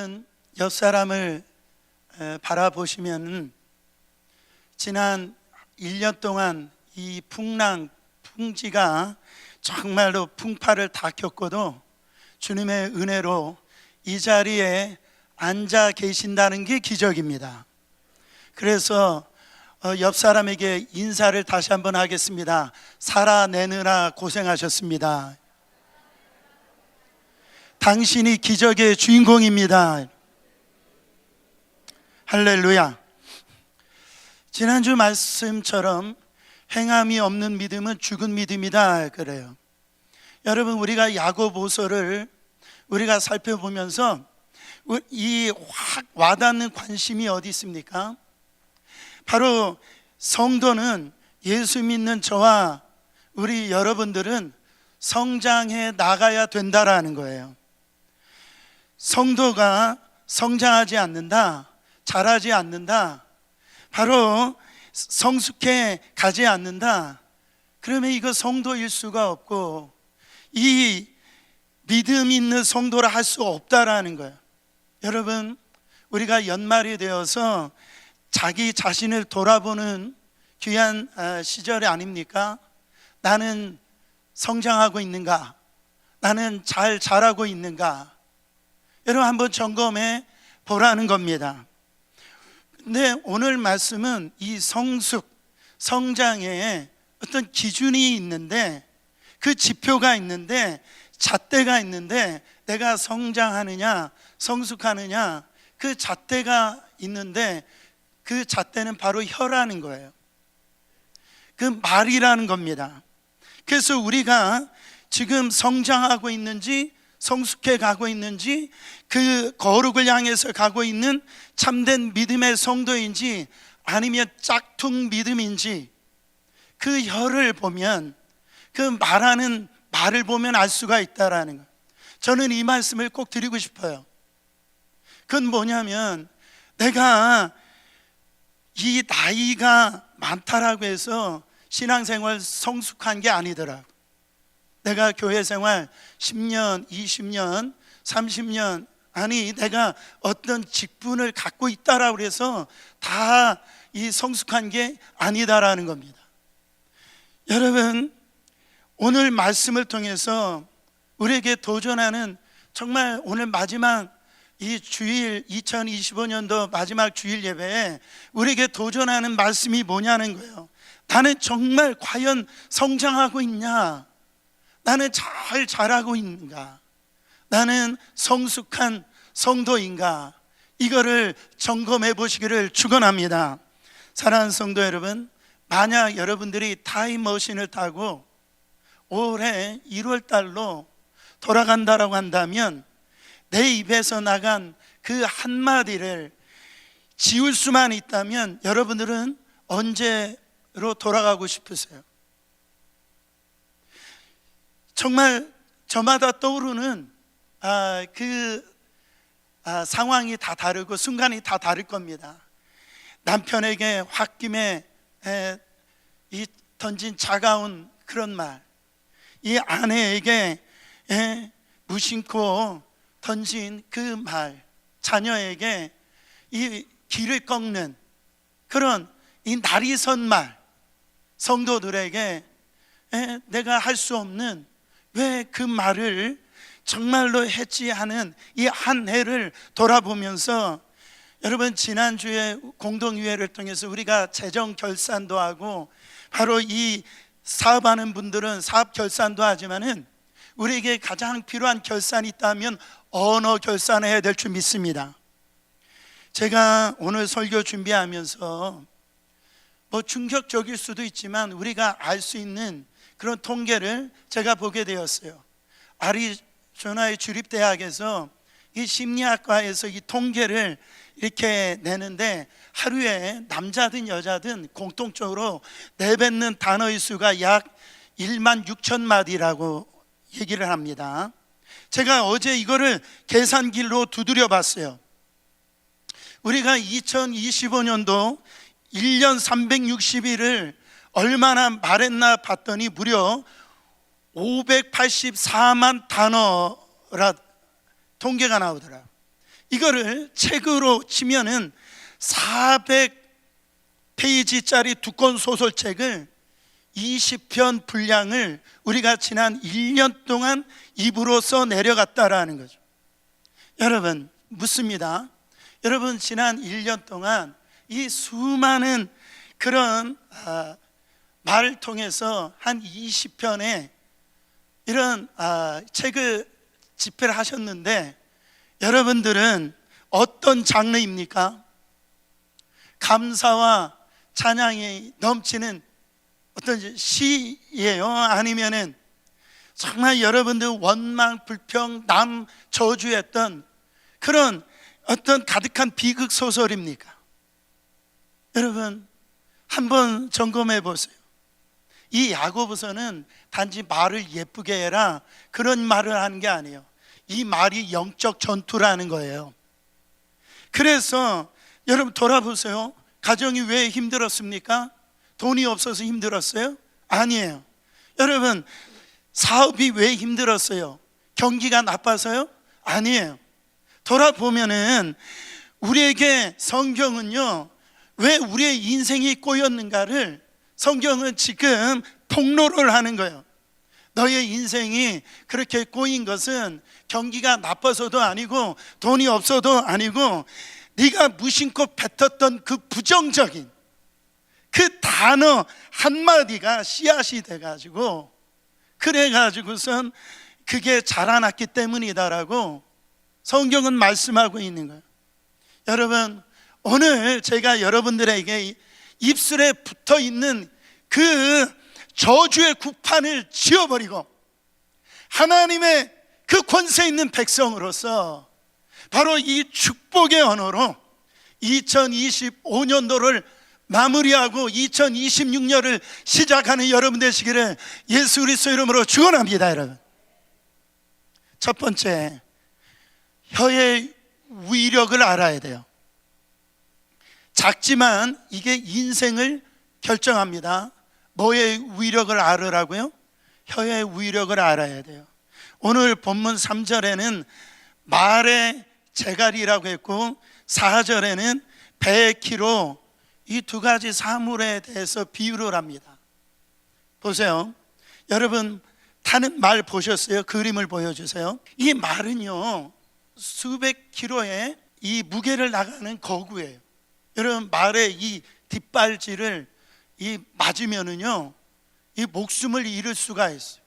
여러분, 옆 사람을 바라보시면 지난 1년 동안 이 풍지가 정말로 풍파를 다 겪어도 주님의 은혜로 이 자리에 앉아 계신다는 게 기적입니다. 그래서 옆 사람에게 인사를 다시 한번 하겠습니다. 살아내느라 고생하셨습니다. 당신이 기적의 주인공입니다. 할렐루야. 지난주 말씀처럼 행함이 없는 믿음은 죽은 믿음이다 그래요. 여러분, 우리가 야고보서를 우리가 살펴보면서 이 확 와닿는 관심이 어디 있습니까? 바로 성도는, 예수 믿는 저와 우리 여러분들은 성장해 나가야 된다라는 거예요. 성도가 성장하지 않는다, 자라지 않는다, 바로 성숙해 가지 않는다, 그러면 이거 성도일 수가 없고 이 믿음 있는 성도라 할 수 없다라는 거예요. 여러분, 우리가 연말이 되어서 자기 자신을 돌아보는 귀한 시절이 아닙니까? 나는 성장하고 있는가? 나는 잘 자라고 있는가? 여러분, 한번 점검해 보라는 겁니다. 근데 오늘 말씀은 이 성장에 어떤 기준이 있는데, 그 지표가 있는데, 잣대가 있는데, 내가 성장하느냐 성숙하느냐 그 잣대가 있는데, 그 잣대는 바로 혀라는 거예요. 그 말이라는 겁니다. 그래서 우리가 지금 성장하고 있는지, 성숙해 가고 있는지, 그 거룩을 향해서 가고 있는 참된 믿음의 성도인지 아니면 짝퉁 믿음인지, 그 혀를 보면, 그 말하는 말을 보면 알 수가 있다라는 거예요. 저는 이 말씀을 꼭 드리고 싶어요. 그건 뭐냐면, 내가 이 나이가 많다라고 해서 신앙생활 성숙한 게 아니더라고. 내가 교회 생활 10년, 20년, 30년, 아니 내가 어떤 직분을 갖고 있다라고 해서 다 이 성숙한 게 아니다라는 겁니다. 여러분, 오늘 말씀을 통해서 우리에게 도전하는, 정말 오늘 마지막 이 주일, 2025년도 마지막 주일 예배에 우리에게 도전하는 말씀이 뭐냐는 거예요. 나는 정말 과연 성장하고 있냐? 나는 잘 자라고 있는가? 나는 성숙한 성도인가? 이거를 점검해 보시기를 축원합니다. 사랑하는 성도 여러분, 만약 여러분들이 타임머신을 타고 올해 1월 달로 돌아간다라고 한다면, 내 입에서 나간 그 한마디를 지울 수만 있다면 여러분들은 언제로 돌아가고 싶으세요? 정말 저마다 떠오르는 상황이 다 다르고 순간이 다 다를 겁니다. 남편에게 홧김에 던진 차가운 그런 말, 이 아내에게 무심코 던진 그 말, 자녀에게 이 길을 꺾는 그런 이 날이 선 말, 성도들에게 내가 할 수 없는, 왜 그 말을 정말로 했지 하는 이 한 해를 돌아보면서, 여러분, 지난주에 공동의회를 통해서 우리가 재정 결산도 하고, 바로 이 사업하는 분들은 사업 결산도 하지만은 우리에게 가장 필요한 결산이 있다면 언어 결산을 해야 될 줄 믿습니다. 제가 오늘 설교 준비하면서 충격적일 수도 있지만 우리가 알 수 있는 그런 통계를 제가 보게 되었어요. 아리조나의 주립대학에서 이 심리학과에서 이 통계를 이렇게 내는데, 하루에 남자든 여자든 공통적으로 내뱉는 단어의 수가 약 1만 6천 마디라고 얘기를 합니다. 제가 어제 이거를 계산기로 두드려 봤어요. 우리가 2025년도 1년 360일을 얼마나 말했나 봤더니 무려 584만 단어라 통계가 나오더라. 이거를 책으로 치면은 400페이지짜리 두꺼운 소설책을 20편 분량을 우리가 지난 1년 동안 입으로써 내려갔다라는 거죠. 여러분, 묻습니다. 여러분, 지난 1년 동안 이 수많은 그런 말을 통해서 한 20편의 이런 책을 집필을 하셨는데, 여러분들은 어떤 장르입니까? 감사와 찬양이 넘치는 어떤 시예요? 아니면은 정말 여러분들 원망, 불평, 남 저주했던 그런 어떤 가득한 비극 소설입니까? 여러분, 한번 점검해 보세요. 이 야고보서는 단지 말을 예쁘게 해라 그런 말을 하는 게 아니에요. 이 말이 영적 전투라는 거예요. 그래서 여러분 돌아보세요. 가정이 왜 힘들었습니까? 돈이 없어서 힘들었어요? 아니에요. 여러분, 사업이 왜 힘들었어요? 경기가 나빠서요? 아니에요. 돌아보면은 우리에게 성경은요, 왜 우리의 인생이 꼬였는가를 성경은 지금 폭로를 하는 거예요. 너의 인생이 그렇게 꼬인 것은 경기가 나빠서도 아니고 돈이 없어도 아니고 네가 무심코 뱉었던 그 부정적인 그 단어 한마디가 씨앗이 돼가지고 그래가지고선 그게 자라났기 때문이다라고 성경은 말씀하고 있는 거예요. 여러분, 오늘 제가 여러분들에게 입술에 붙어있는 그 저주의 구판을 지워버리고 하나님의 그 권세 있는 백성으로서 바로 이 축복의 언어로 2025년도를 마무리하고 2026년을 시작하는 여러분 되시기를 예수 그리스도 이름으로 축원합니다. 여러분, 첫 번째, 혀의 위력을 알아야 돼요. 작지만 이게 인생을 결정합니다. 뭐의 위력을 알으라고요? 혀의 위력을 알아야 돼요. 오늘 본문 3절에는 말의 재갈이라고 했고 4절에는 배의 키로 이 두 가지 사물에 대해서 비유를 합니다. 보세요. 여러분, 타는 말 보셨어요? 그림을 보여주세요. 이 말은요, 수백 킬로의 이 무게를 나가는 거구예요. 여러분, 말의 이 뒷발질을 이 맞으면은요, 이 목숨을 잃을 수가 있어요.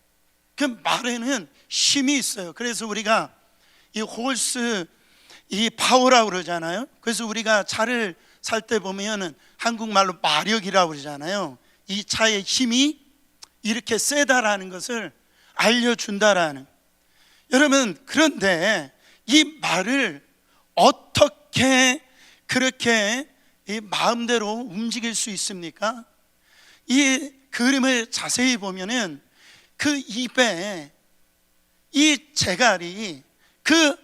그 말에는 힘이 있어요. 그래서 우리가 이 홀스 이 파워라고 그러잖아요. 그래서 우리가 차를 살 때 보면은 한국말로 마력이라고 그러잖아요. 이 차의 힘이 이렇게 세다라는 것을 알려준다라는. 여러분, 그런데 이 말을 어떻게 그렇게 이 마음대로 움직일 수 있습니까? 이 그림을 자세히 보면은 그 입에 이 재갈이 그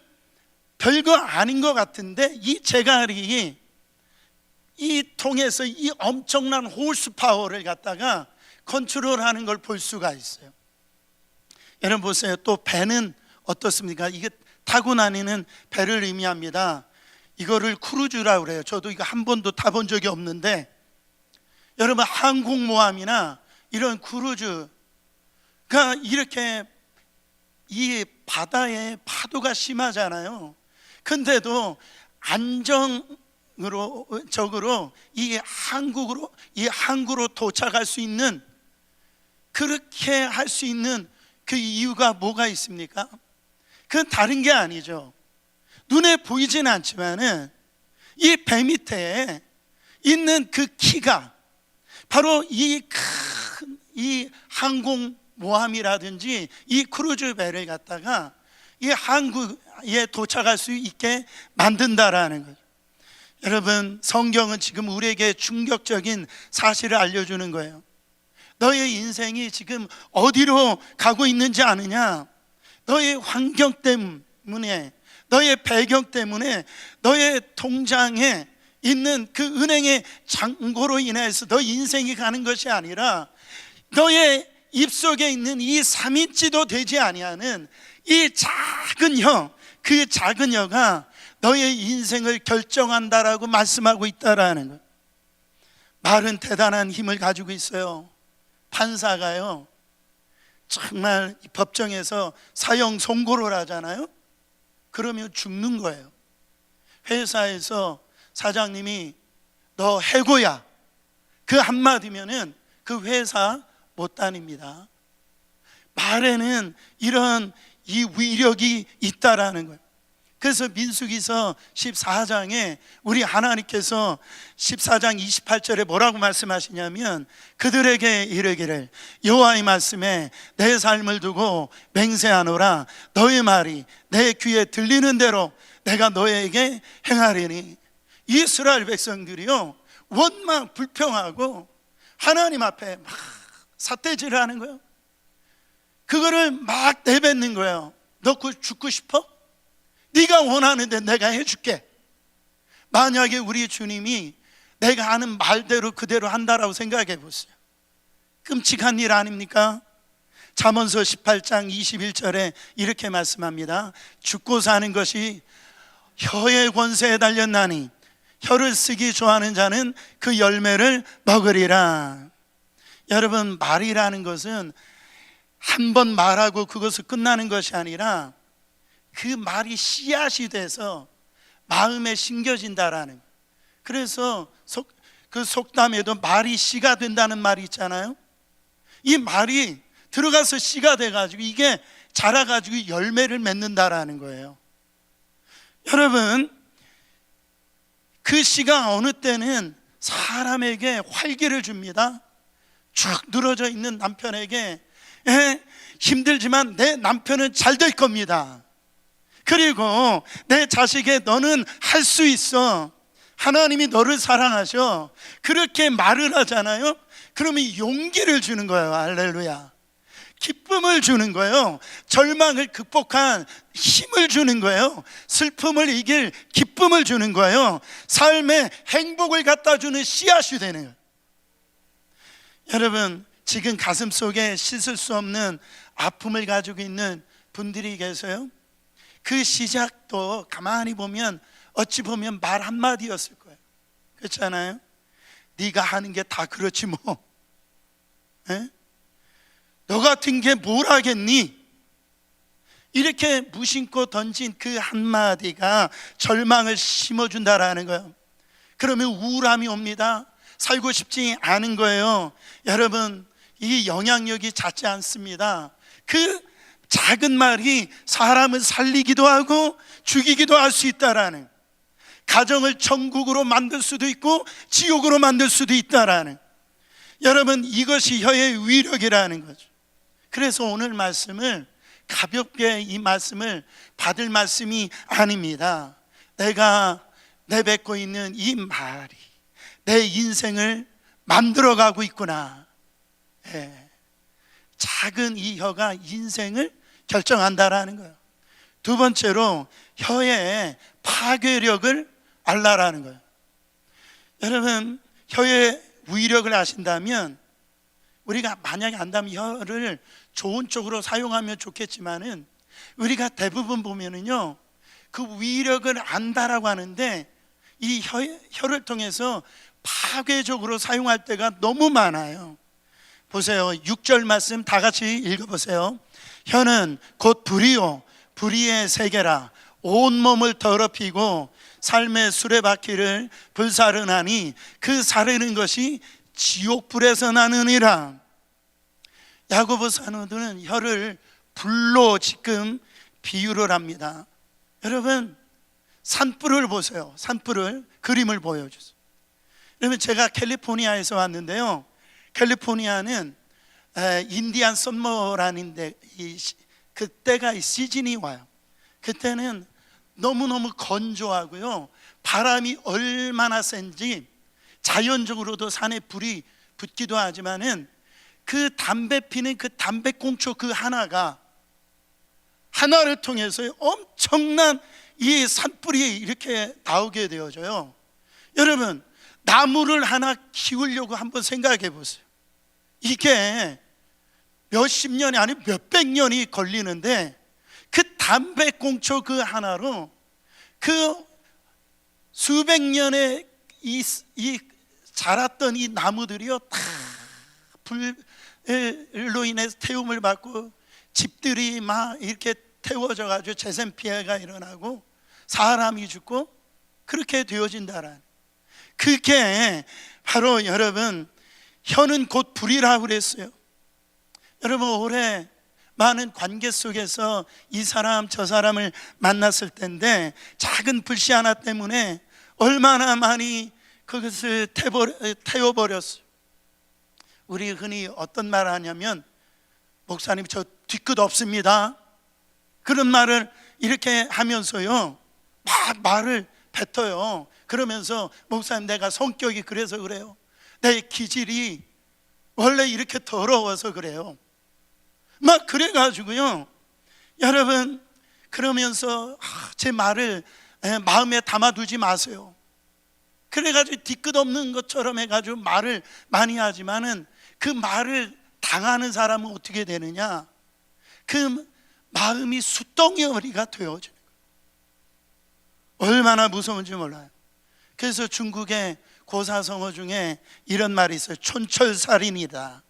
별거 아닌 것 같은데 이 재갈이 이 통해서 이 엄청난 홀스 파워를 갖다가 컨트롤하는 걸 볼 수가 있어요. 여러분 보세요. 또 배는 어떻습니까? 이게 타고 다니는 배를 의미합니다. 이거를 크루즈라고 그래요. 저도 이거 한 번도 타본 적이 없는데, 여러분 항공모함이나 이런 크루즈가 이렇게 이 바다에 파도가 심하잖아요. 근데도 적으로 이 항구로 도착할 수 있는, 그렇게 할 수 있는 그 이유가 뭐가 있습니까? 그건 다른 게 아니죠. 눈에 보이진 않지만은 이 배 밑에 있는 그 키가 바로 이 큰 이 항공모함이라든지 이 크루즈 배를 갖다가 이 항구에 도착할 수 있게 만든다라는 거죠. 여러분, 성경은 지금 우리에게 충격적인 사실을 알려주는 거예요. 너의 인생이 지금 어디로 가고 있는지 아느냐? 너의 환경 때문에, 너의 배경 때문에, 너의 통장에 있는 그 은행의 잔고로 인해서 너 인생이 가는 것이 아니라 너의 입속에 있는 이 3인치도 되지 아니하는 이 작은 혀, 그 작은 혀가 너의 인생을 결정한다라고 말씀하고 있다라는 것. 말은 대단한 힘을 가지고 있어요. 판사가요, 정말 법정에서 사형 선고를 하잖아요. 그러면 죽는 거예요. 회사에서 사장님이 너 해고야, 그 한마디면은 그 회사 못 다닙니다. 말에는 이런 이 위력이 있다라는 거예요. 그래서 민수기서 14장에 우리 하나님께서 14장 28절에 뭐라고 말씀하시냐면, 그들에게 이르기를 여호와의 말씀에 내 삶을 두고 맹세하노라. 너의 말이 내 귀에 들리는 대로 내가 너에게 행하리니. 이스라엘 백성들이요, 원망 불평하고 하나님 앞에 막 삿대질을 하는 거예요. 그거를 막 내뱉는 거예요. 너 그거 죽고 싶어? 네가 원하는데 내가 해줄게. 만약에 우리 주님이 내가 하는 말대로 그대로 한다라고 생각해 보세요. 끔찍한 일 아닙니까? 잠언서 18장 21절에 이렇게 말씀합니다. 죽고 사는 것이 혀의 권세에 달렸나니 혀를 쓰기 좋아하는 자는 그 열매를 먹으리라. 여러분, 말이라는 것은 한 번 말하고 그것을 끝나는 것이 아니라 그 말이 씨앗이 돼서 마음에 심겨진다라는. 그래서 그 속담에도 말이 씨가 된다는 말이 있잖아요. 이 말이 들어가서 씨가 돼가지고 이게 자라가지고 열매를 맺는다라는 거예요. 여러분, 그 씨가 어느 때는 사람에게 활기를 줍니다. 쭉 늘어져 있는 남편에게 힘들지만 내 남편은 잘 될 겁니다. 그리고 내 자식의 너는 할 수 있어. 하나님이 너를 사랑하셔. 그렇게 말을 하잖아요. 그러면 용기를 주는 거예요. 할렐루야. 기쁨을 주는 거예요. 절망을 극복한 힘을 주는 거예요. 슬픔을 이길 기쁨을 주는 거예요. 삶에 행복을 갖다 주는 씨앗이 되는 거예요. 여러분, 지금 가슴 속에 씻을 수 없는 아픔을 가지고 있는 분들이 계세요. 그 시작도 가만히 보면 어찌 보면 말 한마디였을 거예요. 그렇잖아요. 네가 하는 게 다 그렇지 뭐. 에? 너 같은 게 뭘 하겠니? 이렇게 무심코 던진 그 한마디가 절망을 심어준다라는 거예요. 그러면 우울함이 옵니다. 살고 싶지 않은 거예요. 여러분, 이 영향력이 작지 않습니다. 그 작은 말이 사람을 살리기도 하고 죽이기도 할 수 있다라는, 가정을 천국으로 만들 수도 있고 지옥으로 만들 수도 있다라는, 여러분, 이것이 혀의 위력이라는 거죠. 그래서 오늘 말씀을 가볍게 이 말씀을 받을 말씀이 아닙니다. 내가 내뱉고 있는 이 말이 내 인생을 만들어가고 있구나. 작은 이 혀가 인생을 결정한다라는 거예요. 두 번째로 혀의 파괴력을 알라라는 거예요. 여러분, 혀의 위력을 아신다면, 우리가 만약에 안다면 혀를 좋은 쪽으로 사용하면 좋겠지만은 우리가 대부분 보면은요, 그 위력을 안다라고 하는데 이 혀를 통해서 파괴적으로 사용할 때가 너무 많아요. 보세요. 6절 말씀 다 같이 읽어보세요. 혀는 곧 불이요 불의의 세계라. 온몸을 더럽히고 삶의 수레바퀴를 불사르나니 그 사르는 것이 지옥불에서 나느니라. 야고보 사도는 혀를 불로 지금 비유를 합니다. 여러분, 산불을 보세요. 산불을 그림을 보여주세요. 여러분, 제가 캘리포니아에서 왔는데요, 캘리포니아는 인디안 썸머라는데 그때가 시즌이 와요. 그때는 너무너무 건조하고요, 바람이 얼마나 센지 자연적으로도 산에 불이 붙기도 하지만은 그 담배 피는 그 담배꽁초 그 하나를 통해서 엄청난 이 산불이 이렇게 나오게 되어져요. 여러분, 나무를 하나 키우려고 한번 생각해 보세요. 이게 몇십 년이 아니고 몇백 년이 걸리는데 그 담배꽁초 그 하나로 그 수백 년의 이 자랐던 이 나무들이요 다 불로 인해서 태움을 받고 집들이 막 이렇게 태워져 가지고 재산 피해가 일어나고 사람이 죽고 그렇게 되어진다라는, 그게 바로 여러분 혀는 곧 불이라고 그랬어요. 여러분 올해 많은 관계 속에서 이 사람 저 사람을 만났을 텐데 작은 불씨 하나 때문에 얼마나 많이 그것을 태워버렸어요. 우리 흔히 어떤 말을 하냐면, 목사님 저 뒤끝 없습니다, 그런 말을 이렇게 하면서요 막 말을 뱉어요. 그러면서 목사님 내가 성격이 그래서 그래요, 내 기질이 원래 이렇게 더러워서 그래요, 막 그래가지고요. 여러분 그러면서 제 말을 마음에 담아두지 마세요. 그래가지고 뒤끝 없는 것처럼 해가지고 말을 많이 하지만은 그 말을 당하는 사람은 어떻게 되느냐, 그 마음이 숫덩이가 되어지는 거예요. 얼마나 무서운지 몰라요. 그래서 중국의 고사성어 중에 이런 말이 있어요. 촌철살인이다.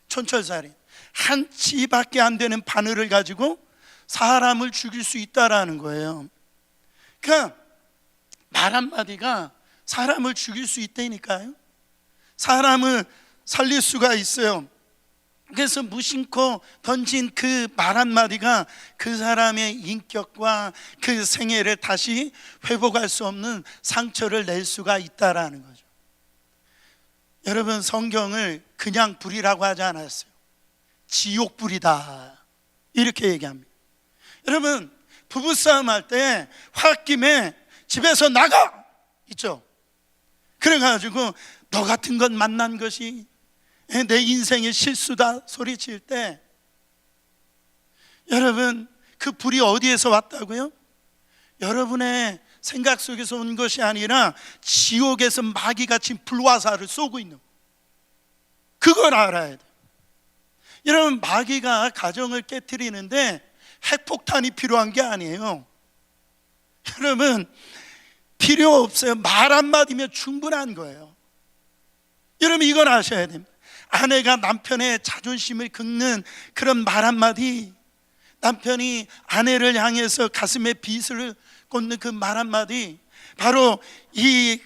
촌철살인, 한 치밖에 안 되는 바늘을 가지고 사람을 죽일 수 있다라는 거예요. 그러니까 말 한마디가 사람을 죽일 수 있다니까요. 사람을 살릴 수가 있어요. 그래서 무심코 던진 그 말 한마디가 그 사람의 인격과 그 생애를 다시 회복할 수 없는 상처를 낼 수가 있다라는 거죠. 여러분 성경을 그냥 불이라고 하지 않았어요. 지옥불이다 이렇게 얘기합니다. 여러분 부부싸움 할 때 홧김에 집에서 나가 있죠. 그래가지고 너 같은 건 만난 것이 내 인생의 실수다 소리칠 때, 여러분 그 불이 어디에서 왔다고요? 여러분의 생각 속에서 온 것이 아니라 지옥에서 마귀같이 불화살을 쏘고 있는, 그걸 알아야 돼. 여러분 마귀가 가정을 깨트리는데 핵폭탄이 필요한 게 아니에요. 여러분 필요 없어요. 말 한마디면 충분한 거예요. 여러분 이걸 아셔야 됩니다. 아내가 남편의 자존심을 긁는 그런 말 한마디, 남편이 아내를 향해서 가슴에 빗을 꽂는 그 말 한마디, 바로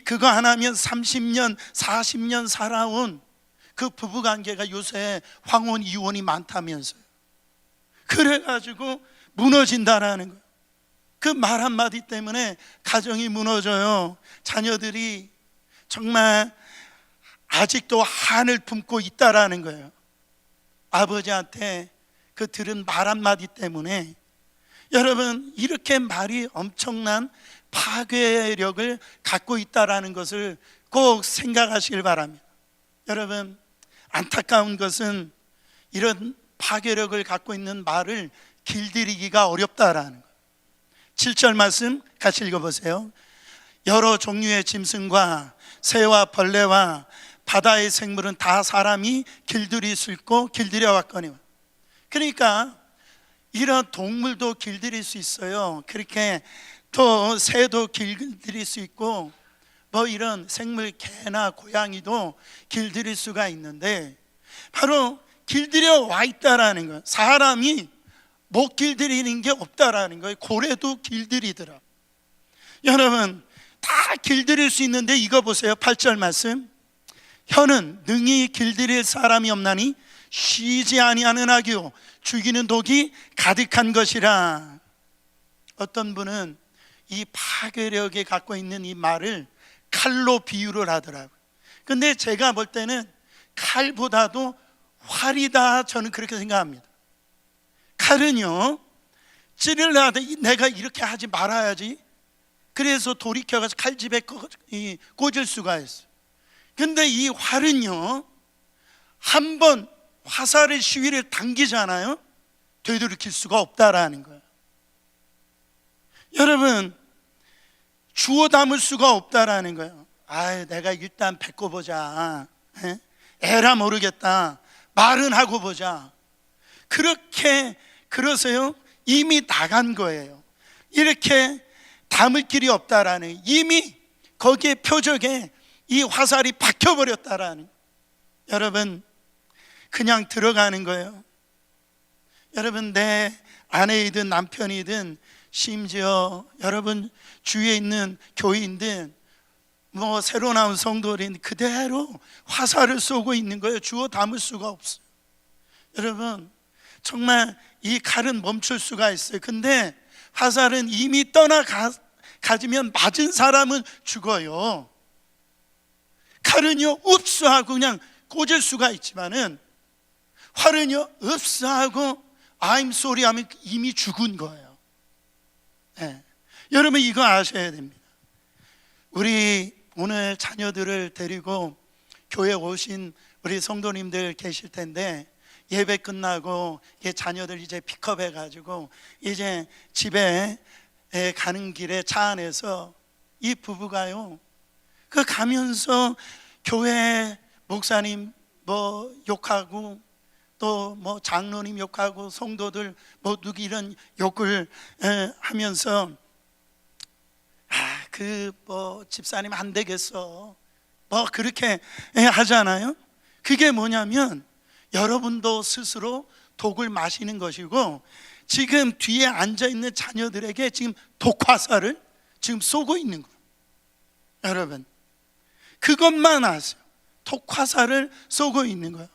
그거 하나면 30년 40년 살아온 그 부부관계가 요새 황혼 이혼이 많다면서요. 그래가지고 무너진다라는 거예요. 그 말 한마디 때문에 가정이 무너져요. 자녀들이 정말 아직도 한을 품고 있다라는 거예요. 아버지한테 그 들은 말 한마디 때문에. 여러분 이렇게 말이 엄청난 파괴력을 갖고 있다라는 것을 꼭 생각하시길 바랍니다. 여러분 안타까운 것은 이런 파괴력을 갖고 있는 말을 길들이기가 어렵다라는 거예요. 7절 말씀 같이 읽어보세요. 여러 종류의 짐승과 새와 벌레와 바다의 생물은 다 사람이 길들일 수 있고 길들여 왔거니와. 그러니까 이런 동물도 길들일 수 있어요. 그렇게 또 새도 길들일 수 있고 뭐 이런 생물 개나 고양이도 길들일 수가 있는데, 바로 길들여 와 있다라는 거예요. 사람이 못 길들이는 게 없다라는 거예요. 고래도 길들이더라. 여러분 다 길들일 수 있는데 이거 보세요. 8절 말씀. 혀는 능히 길들일 사람이 없나니 쉬지 아니하는 악이요 죽이는 독이 가득한 것이라. 어떤 분은 이 파괴력에 갖고 있는 이 말을 칼로 비유를 하더라고요. 근데 제가 볼 때는 칼보다도 활이다, 저는 그렇게 생각합니다. 칼은요 찌르려 하다 내가 이렇게 하지 말아야지, 그래서 돌이켜가지고 칼집에 꽂을 수가 있어요. 근데 이 활은요 한번 화살의 시위를 당기잖아요, 되돌이킬 수가 없다라는 거예요. 여러분 주워 담을 수가 없다라는 거예요. 내가 일단 뱉고보자, 에라 모르겠다, 말은 하고 보자, 그렇게 그러세요? 이미 나간 거예요. 이렇게 담을 길이 없다라는, 이미 거기에 표적에 이 화살이 박혀버렸다라는. 여러분, 그냥 들어가는 거예요. 여러분, 내 아내이든 남편이든 심지어 여러분 주위에 있는 교인들, 뭐 새로 나온 성도들인 그대로 화살을 쏘고 있는 거예요. 주워 담을 수가 없어요. 여러분, 정말 이 칼은 멈출 수가 있어요. 근데 화살은 이미 떠나가지면 맞은 사람은 죽어요. 칼은요 읍수하고 그냥 꽂을 수가 있지만은, 활은요 읍수하고 I'm sorry 하면 이미 죽은 거예요. 네. 여러분, 이거 아셔야 됩니다. 우리 오늘 자녀들을 데리고 교회 오신 우리 성도님들 계실 텐데, 예배 끝나고 자녀들 이제 픽업해 가지고 이제 집에 가는 길에 차 안에서 이 부부가요, 그 가면서 교회 목사님 뭐 욕하고 또 뭐 장로님 욕하고 성도들 뭐 누구 이런 욕을 하면서, 그 뭐 집사님 안 되겠어 뭐 그렇게 하잖아요. 그게 뭐냐면 여러분도 스스로 독을 마시는 것이고, 지금 뒤에 앉아있는 자녀들에게 지금 독화살을 지금 쏘고 있는 거예요. 여러분, 그것만 아세요. 독화살을 쏘고 있는 거예요.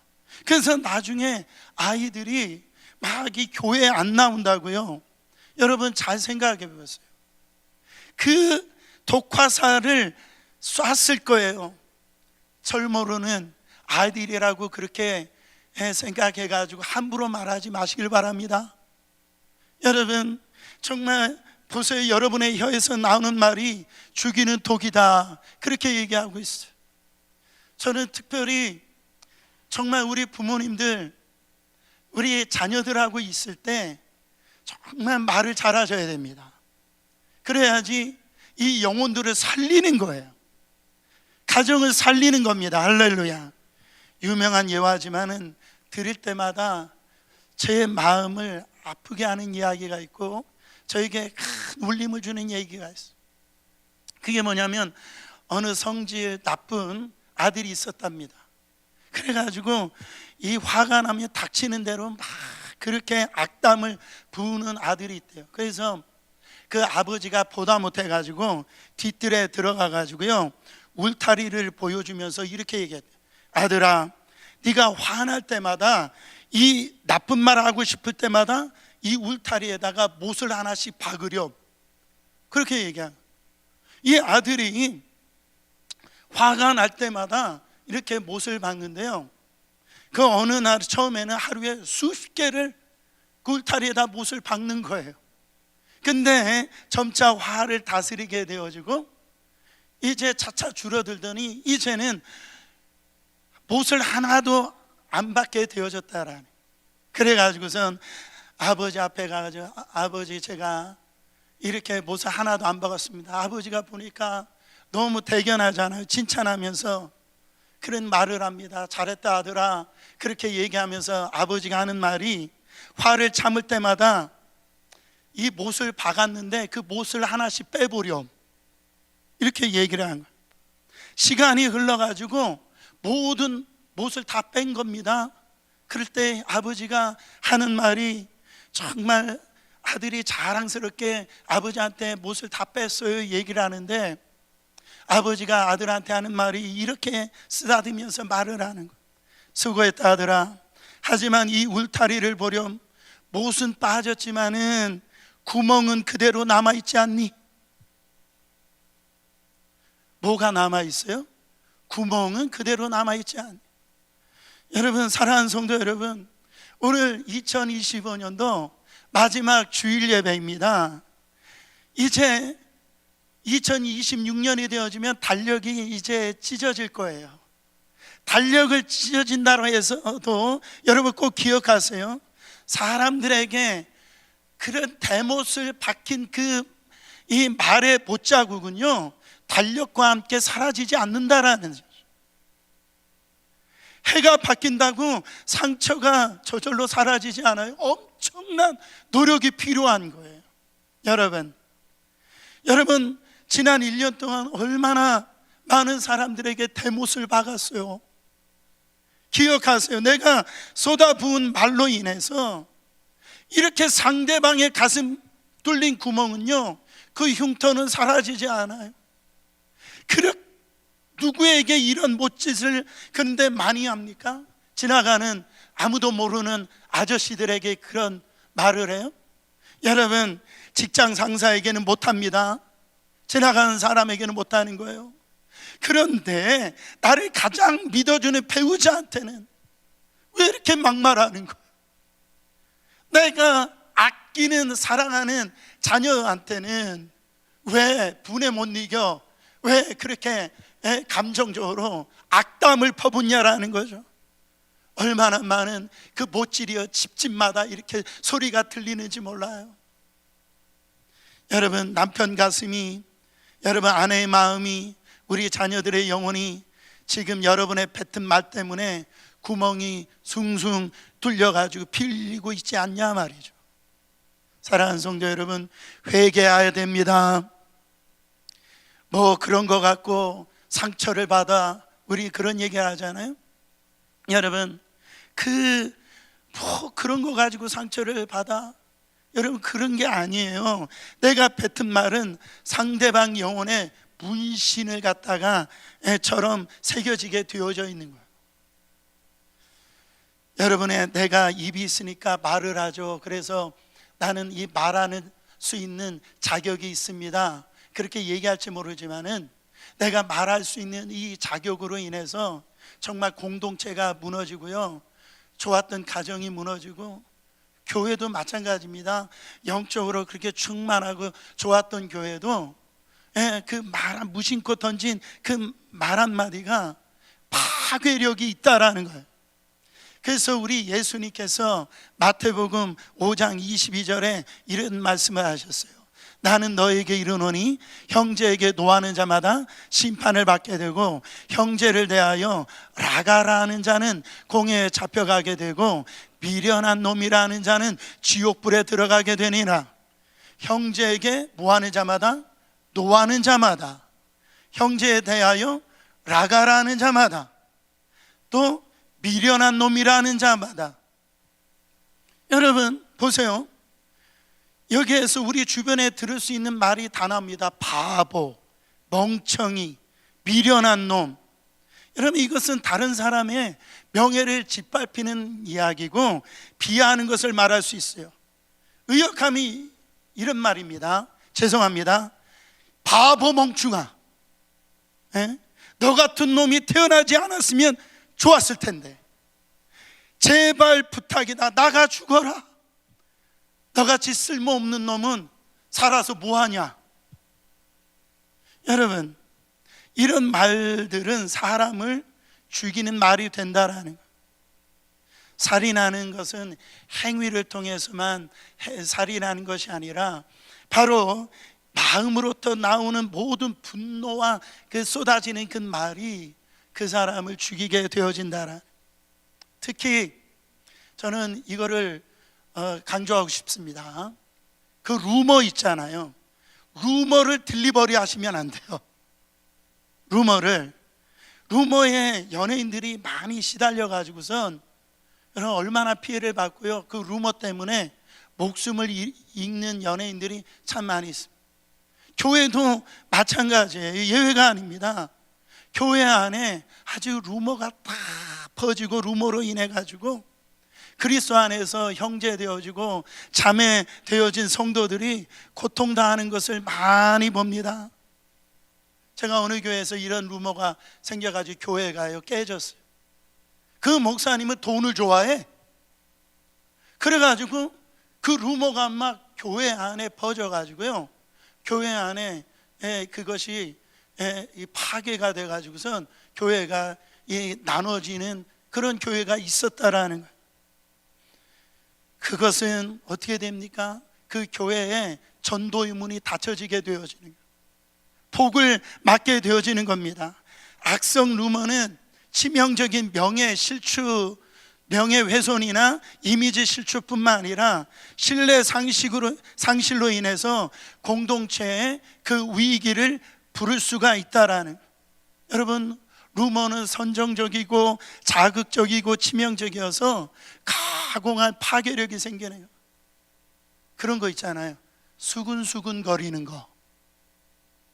그래서 나중에 아이들이 막 이 교회에 안 나온다고요. 여러분, 잘 생각해 보세요. 그 독화살을 쐈을 거예요. 절 모르는 아이들이라고 그렇게 생각해 가지고 함부로 말하지 마시길 바랍니다. 여러분, 정말 보세요. 여러분의 혀에서 나오는 말이 죽이는 독이다, 그렇게 얘기하고 있어요. 저는 특별히 정말 우리 부모님들, 우리 자녀들하고 있을 때 정말 말을 잘하셔야 됩니다. 그래야지 이 영혼들을 살리는 거예요. 가정을 살리는 겁니다. 할렐루야. 유명한 예화지만은 들을 때마다 제 마음을 아프게 하는 이야기가 있고 저에게 큰 울림을 주는 얘기가 있어요. 그게 뭐냐면, 어느 성질 나쁜 아들이 있었답니다. 그래가지고 이 화가 나면 닥치는 대로 막 그렇게 악담을 부으는 아들이 있대요. 그래서 그 아버지가 보다 못해가지고 뒤뜰에 들어가가지고요, 울타리를 보여주면서 이렇게 얘기했대요. 아들아, 네가 화날 때마다, 이 나쁜 말 하고 싶을 때마다 이 울타리에다가 못을 하나씩 박으렴, 그렇게 얘기한. 이 아들이 화가 날 때마다 이렇게 못을 박는데요, 그 어느 날 처음에는 하루에 수십 개를 그 울타리에다 못을 박는 거예요. 근데 점차 화를 다스리게 되어지고 이제 차차 줄어들더니 이제는 못을 하나도 안 받게 되어졌다라는. 그래가지고선 아버지 앞에 가가지고, 아버지 제가 이렇게 못을 하나도 안 박았습니다. 아버지가 보니까 너무 대견하잖아요. 칭찬하면서 그런 말을 합니다. 잘했다 아들아, 그렇게 얘기하면서 아버지가 하는 말이, 화를 참을 때마다 이 못을 박았는데 그 못을 하나씩 빼보렴, 이렇게 얘기를 한 거예요. 시간이 흘러가지고 모든 못을 다 뺀 겁니다. 그럴 때 아버지가 하는 말이, 정말 아들이 자랑스럽게 아버지한테 못을 다 뺐어요 얘기를 하는데, 아버지가 아들한테 하는 말이 이렇게 쓰다듬으면서 말을 하는 거예요. 수고했다 아들아, 하지만 이 울타리를 보렴, 못은 빠졌지만은 구멍은 그대로 남아있지 않니? 뭐가 남아있어요? 구멍은 그대로 남아있지 않니? 여러분, 사랑하는 성도 여러분, 오늘 2025년도 마지막 주일 예배입니다. 이제 2026년이 되어지면 달력이 이제 찢어질 거예요. 달력을 찢어진다고 해서도 여러분 꼭 기억하세요. 사람들에게 그런 대못을 박힌 이 말의 못자국은요, 달력과 함께 사라지지 않는다라는 거죠. 해가 바뀐다고 상처가 저절로 사라지지 않아요. 엄청난 노력이 필요한 거예요. 여러분, 여러분, 지난 1년 동안 얼마나 많은 사람들에게 대못을 박았어요. 기억하세요. 내가 쏟아부은 말로 인해서 이렇게 상대방의 가슴 뚫린 구멍은요, 그 흉터는 사라지지 않아요. 누구에게 이런 못짓을 그런데 많이 합니까? 지나가는 아무도 모르는 아저씨들에게 그런 말을 해요? 여러분, 직장 상사에게는 못합니다. 지나가는 사람에게는 못하는 거예요. 그런데 나를 가장 믿어주는 배우자한테는 왜 이렇게 막말하는 거예요? 내가 아끼는 사랑하는 자녀한테는 왜 분에 못 이겨? 왜 그렇게 감정적으로 악담을 퍼붓냐라는 거죠. 얼마나 많은 그 못질이여 집집마다 이렇게 소리가 들리는지 몰라요. 여러분, 남편 가슴이, 여러분 아내의 마음이, 우리 자녀들의 영혼이 지금 여러분의 뱉은 말 때문에 구멍이 숭숭 뚫려가지고 피 흘리고 있지 않냐 말이죠. 사랑하는 성도 여러분, 회개해야 됩니다. 뭐 그런 거 갖고 상처를 받아, 우리 그런 얘기 하잖아요. 여러분, 그런 거 가지고 상처를 받아, 여러분 그런 게 아니에요. 내가 뱉은 말은 상대방 영혼에 문신을 갖다가 애처럼 새겨지게 되어져 있는 거예요. 여러분의 내가 입이 있으니까 말을 하죠. 그래서 나는 이 말하는 수 있는 자격이 있습니다. 그렇게 얘기할지 모르지만은 내가 말할 수 있는 이 자격으로 인해서 정말 공동체가 무너지고요, 좋았던 가정이 무너지고, 교회도 마찬가지입니다. 영적으로 그렇게 충만하고 좋았던 교회도 그 말, 무심코 던진 그 말 한마디가 파괴력이 있다라는 거예요. 그래서 우리 예수님께서 마태복음 5장 22절에 이런 말씀을 하셨어요. 나는 너에게 이르노니 형제에게 노하는 자마다 심판을 받게 되고, 형제를 대하여 라가라는 자는 공회에 잡혀가게 되고, 미련한 놈이라는 자는 지옥불에 들어가게 되니라. 형제에게 뭐하는 자마다, 노하는 자마다, 형제에 대하여 라가라는 자마다, 또 미련한 놈이라는 자마다. 여러분 보세요. 여기에서 우리 주변에 들을 수 있는 말이 다 나옵니다. 바보, 멍청이, 미련한 놈. 여러분, 이것은 다른 사람의 명예를 짓밟히는 이야기고 비하하는 것을 말할 수 있어요. 의역함이 이런 말입니다. 죄송합니다. 바보 멍충아, 너 같은 놈이 태어나지 않았으면 좋았을 텐데 제발 부탁이다, 나가 죽어라. 너같이 쓸모없는 놈은 살아서 뭐하냐. 여러분, 이런 말들은 사람을 죽이는 말이 된다라는 거예요. 살인하는 것은 행위를 통해서만 살인하는 것이 아니라 바로 마음으로부터 나오는 모든 분노와 그 쏟아지는 그 말이 그 사람을 죽이게 되어진다라. 특히 저는 이거를 강조하고 싶습니다. 그 루머 있잖아요. 루머를 딜리버리 하시면 안 돼요. 루머에 연예인들이 많이 시달려 가지고선 여러분 얼마나 피해를 받고요, 그 루머 때문에 목숨을 잃는 연예인들이 참 많이 있습니다. 교회도 마찬가지예요. 예외가 아닙니다. 교회 안에 아주 루머가 다 퍼지고, 루머로 인해 가지고 그리스도 안에서 형제 되어지고 자매 되어진 성도들이 고통당하는 것을 많이 봅니다. 제가 어느 교회에서 이런 루머가 생겨가지고 교회가요 깨졌어요. 그 목사님은 돈을 좋아해. 그래가지고 그 루머가 막 교회 안에 퍼져가지고요, 교회 안에 그것이 파괴가 돼가지고선 교회가 나눠지는 그런 교회가 있었다라는 거예요. 그것은 어떻게 됩니까? 그 교회에 전도의 문이 닫혀지게 되어지는 거예요. 복을 맞게 되어지는 겁니다. 악성 루머는 치명적인 명예 실추, 명예훼손이나 이미지 실추뿐만 아니라 신뢰 상실로 인해서 공동체의 그 위기를 부를 수가 있다라는. 여러분, 루머는 선정적이고 자극적이고 치명적이어서 가공한 파괴력이 생겨나요. 그런 거 있잖아요. 수근수근 거리는 거.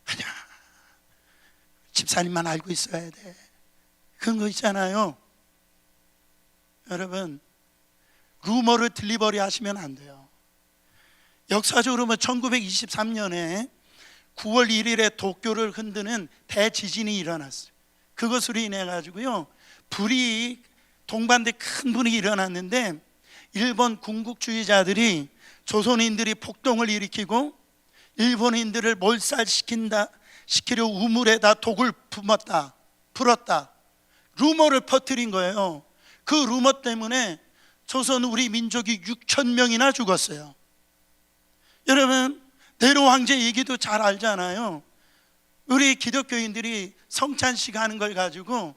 아니야, 집사님만 알고 있어야 돼. 그런 거 있잖아요. 여러분, 루머를 딜리버리 하시면 안 돼요. 역사적으로 1923년에 9월 1일에 도쿄를 흔드는 대지진이 일어났어요. 그것으로 인해 가지고요, 불이 동반대 큰 불이 일어났는데, 일본 군국주의자들이 조선인들이 폭동을 일으키고 일본인들을 몰살시키려 우물에다 독을 풀었다 루머를 퍼뜨린 거예요. 그 루머 때문에 조선 우리 민족이 6천 명이나 죽었어요. 여러분, 네로 황제 얘기도 잘 알잖아요. 우리 기독교인들이 성찬식 하는 걸 가지고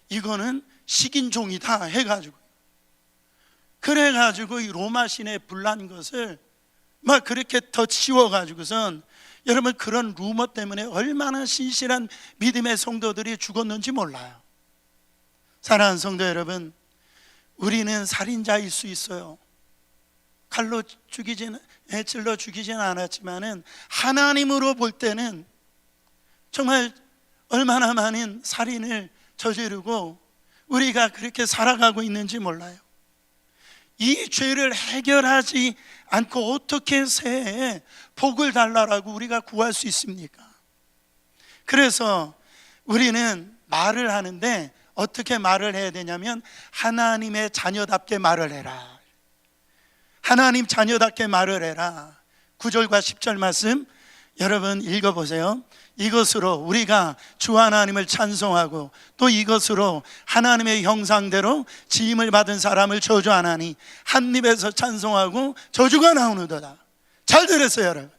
이거는 식인종이다 해가지고, 그래가지고 이 로마 신에 불난 것을 막 그렇게 더 씌워가지고선, 여러분, 그런 루머 때문에 얼마나 신실한 믿음의 성도들이 죽었는지 몰라요. 사랑하는 성도 여러분, 우리는 살인자일 수 있어요. 칼로 찔러 죽이지는 않았지만은 하나님으로 볼 때는 정말 얼마나 많은 살인을 저지르고 우리가 그렇게 살아가고 있는지 몰라요. 이 죄를 해결하지 않고 어떻게 새해에 복을 달라라고 우리가 구할 수 있습니까? 그래서 우리는 말을 하는데 어떻게 말을 해야 되냐면, 하나님의 자녀답게 말을 해라. 하나님 자녀답게 말을 해라. 9절과 10절 말씀 여러분 읽어보세요. 이것으로 우리가 주 하나님을 찬송하고 또 이것으로 하나님의 형상대로 지음을 받은 사람을 저주하나니 한 입에서 찬송하고 저주가 나오는도다. 잘 들었어요, 여러분.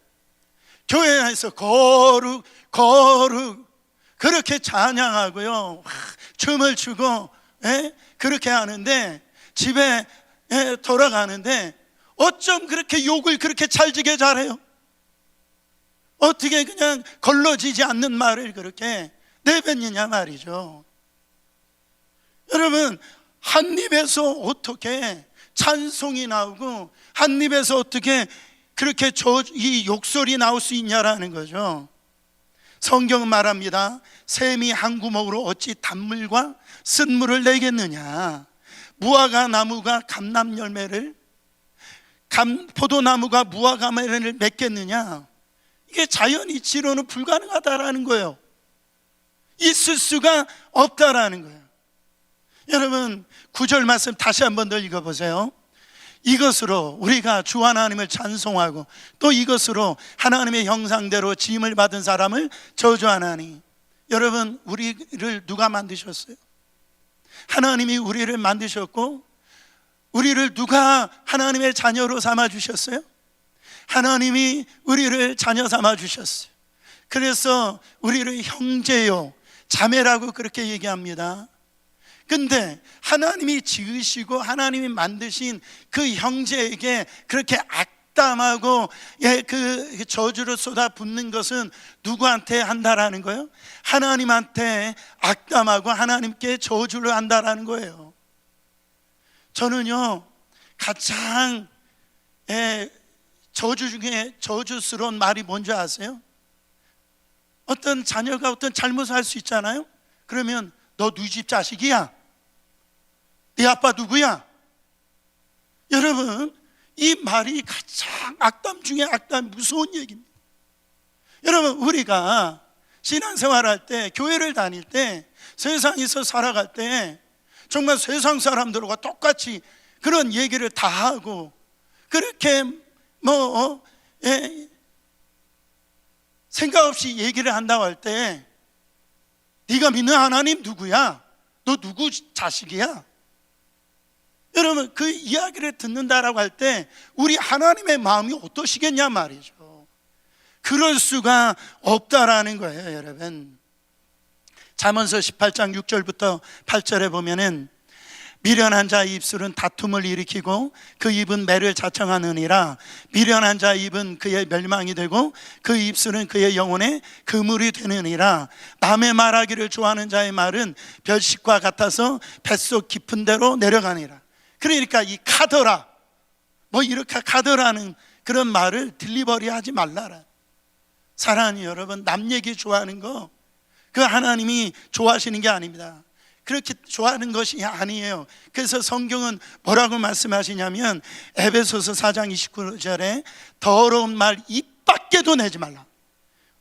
교회에서 거룩 그렇게 찬양하고요, 춤을 추고 그렇게 하는데, 집에 돌아가는데 어쩜 그렇게 욕을 그렇게 찰지게 잘해요? 어떻게 그냥 걸러지지 않는 말을 그렇게 내뱉느냐 말이죠. 여러분, 한 입에서 어떻게 찬송이 나오고 한 입에서 어떻게 그렇게 이 욕설이 나올 수 있냐라는 거죠. 성경은 말합니다. 샘이 한 구멍으로 어찌 단물과 쓴물을 내겠느냐. 무화과 나무가 포도나무가 무화과 열매를 맺겠느냐. 이게 자연 이치로는 불가능하다라는 거예요. 있을 수가 없다라는 거예요. 여러분, 9절 말씀 다시 한번 더 읽어보세요. 이것으로 우리가 주 하나님을 찬송하고 또 이것으로 하나님의 형상대로 지음을 받은 사람을 저주하나니. 여러분, 우리를 누가 만드셨어요? 하나님이 우리를 만드셨고, 우리를 누가 하나님의 자녀로 삼아 주셨어요? 하나님이 우리를 자녀 삼아 주셨어요. 그래서 우리를 형제요 자매라고 그렇게 얘기합니다. 근데 하나님이 지으시고 하나님이 만드신 그 형제에게 그렇게 악담하고 그 저주를 쏟아붓는 것은 누구한테 한다라는 거예요? 하나님한테 악담하고 하나님께 저주를 한다라는 거예요. 저는요, 가장 저주 중에 저주스러운 말이 뭔지 아세요? 어떤 자녀가 어떤 잘못을 할 수 있잖아요. 그러면 너 누이 집 자식이야? 네 아빠 누구야? 여러분, 이 말이 가장 악담 중에 악담, 무서운 얘기입니다. 여러분, 우리가 신앙생활할 때, 교회를 다닐 때, 세상에서 살아갈 때 정말 세상 사람들과 똑같이 그런 얘기를 다 하고 그렇게 생각 없이 얘기를 한다고 할 때, 네가 믿는 하나님 누구야? 너 누구 자식이야? 여러분, 그 이야기를 듣는다라고 할 때 우리 하나님의 마음이 어떠시겠냐 말이죠. 그럴 수가 없다라는 거예요. 여러분, 잠언서 18장 6절부터 8절에 보면은 미련한 자의 입술은 다툼을 일으키고 그 입은 매를 자청하느니라. 미련한 자의 입은 그의 멸망이 되고 그 입술은 그의 영혼의 그물이 되느니라. 남의 말하기를 좋아하는 자의 말은 별식과 같아서 뱃속 깊은 데로 내려가니라. 그러니까 이 카더라, 뭐 이렇게 카더라는 그런 말을 딜리버리 하지 말라라. 사랑하는 여러분, 남 얘기 좋아하는 거 그 하나님이 좋아하시는 게 아닙니다. 그렇게 좋아하는 것이 아니에요. 그래서 성경은 뭐라고 말씀하시냐면 에베소서 4장 29절에 더러운 말 입 밖에도 내지 말라.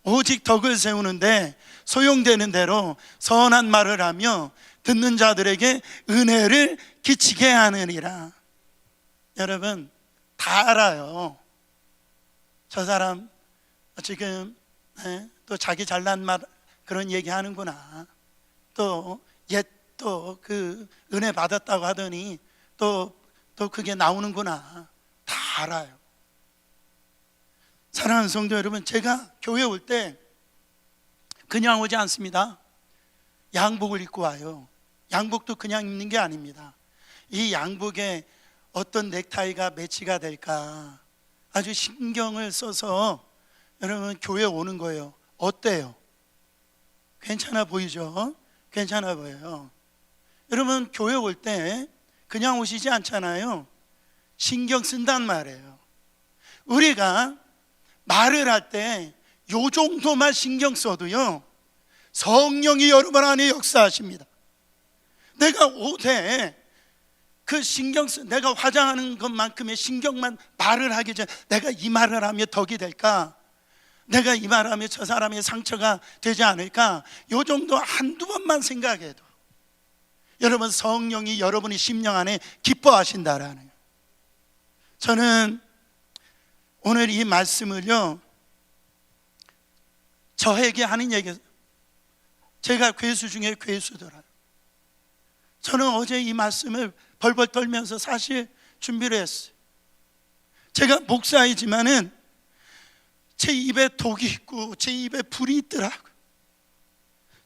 오직 덕을 세우는데 소용되는 대로 선한 말을 하며 듣는 자들에게 은혜를 끼치게 하느니라. 여러분 다 알아요. 저 사람 지금 또 자기 잘난 말 그런 얘기 하는구나. 또 그 은혜 받았다고 하더니 또 그게 나오는구나. 다 알아요. 사랑하는 성도 여러분, 제가 교회 올 때 그냥 오지 않습니다. 양복을 입고 와요. 양복도 그냥 입는 게 아닙니다. 이 양복에 어떤 넥타이가 매치가 될까 아주 신경을 써서 여러분 교회 오는 거예요. 어때요? 괜찮아 보이죠? 괜찮아 보여요. 여러분 교회 올 때 그냥 오시지 않잖아요. 신경 쓴단 말이에요. 우리가 말을 할 때 요 정도만 신경 써도요 성령이 여러분 안에 역사하십니다. 내가 옷에 그 신경 쓰, 내가 화장하는 것만큼의 신경만 말을 하기 전에 내가 이 말을 하면 덕이 될까? 내가 이 말을 하면 저 사람의 상처가 되지 않을까? 요 정도 한두 번만 생각해도 여러분 성령이 여러분의 심령 안에 기뻐하신다라는 거예요. 저는 오늘 이 말씀을요 저에게 하는 얘기, 제가 괴수 중에 괴수더라. 저는 어제 이 말씀을 벌벌 떨면서 사실 준비를 했어요. 제가 목사이지만은 제 입에 독이 있고 제 입에 불이 있더라고요.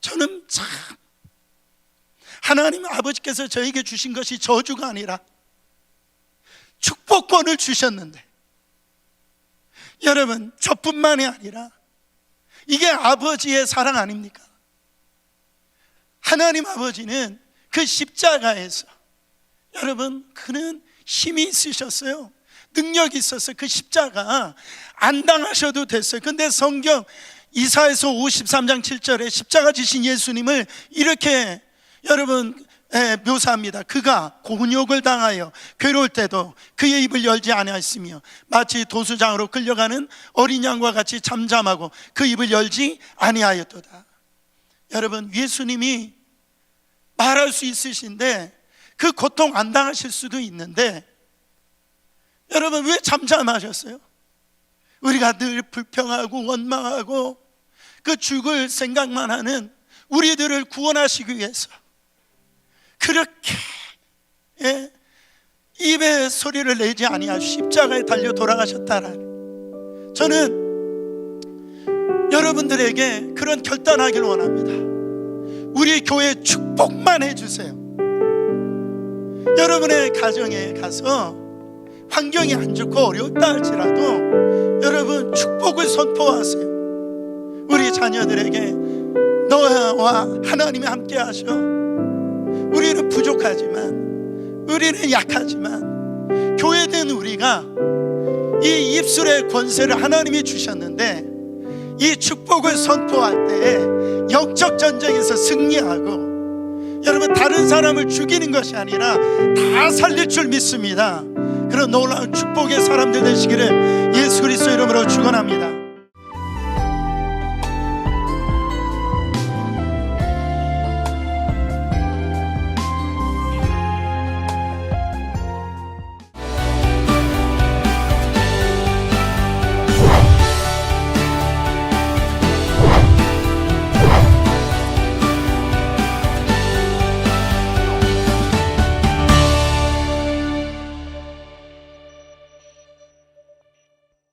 저는 참 하나님 아버지께서 저에게 주신 것이 저주가 아니라 축복권을 주셨는데, 여러분 저뿐만이 아니라 이게 아버지의 사랑 아닙니까? 하나님 아버지는 그 십자가에서 여러분 그는 힘이 있으셨어요. 능력이 있었어요. 그 십자가 안 당하셔도 됐어요. 근데 성경 이사야서 53장 7절에 십자가 지신 예수님을 이렇게 여러분 묘사합니다. 그가 곤욕을 당하여 괴로울 때도 그의 입을 열지 아니하였으며 마치 도수장으로 끌려가는 어린 양과 같이 잠잠하고 그 입을 열지 아니하였도다. 여러분 예수님이 말할 수 있으신데 그 고통 안 당하실 수도 있는데 여러분 왜 잠잠하셨어요? 우리가 늘 불평하고 원망하고 그 죽을 생각만 하는 우리들을 구원하시기 위해서 그렇게 입에 소리를 내지 아니하시고 십자가에 달려 돌아가셨다라는, 저는 여러분들에게 그런 결단하기를 원합니다. 우리 교회 축복만 해주세요. 여러분의 가정에 가서 환경이 안 좋고 어렵다 할지라도 여러분 축복을 선포하세요. 우리 자녀들에게 너와 하나님이 함께 하셔. 우리는 부족하지만, 우리는 약하지만 교회된 우리가 이 입술의 권세를 하나님이 주셨는데 이 축복을 선포할 때 영적 전쟁에서 승리하고 여러분 다른 사람을 죽이는 것이 아니라 다 살릴 줄 믿습니다. 그런 놀라운 축복의 사람들 되시기를 예수 그리스도 이름으로 축원합니다.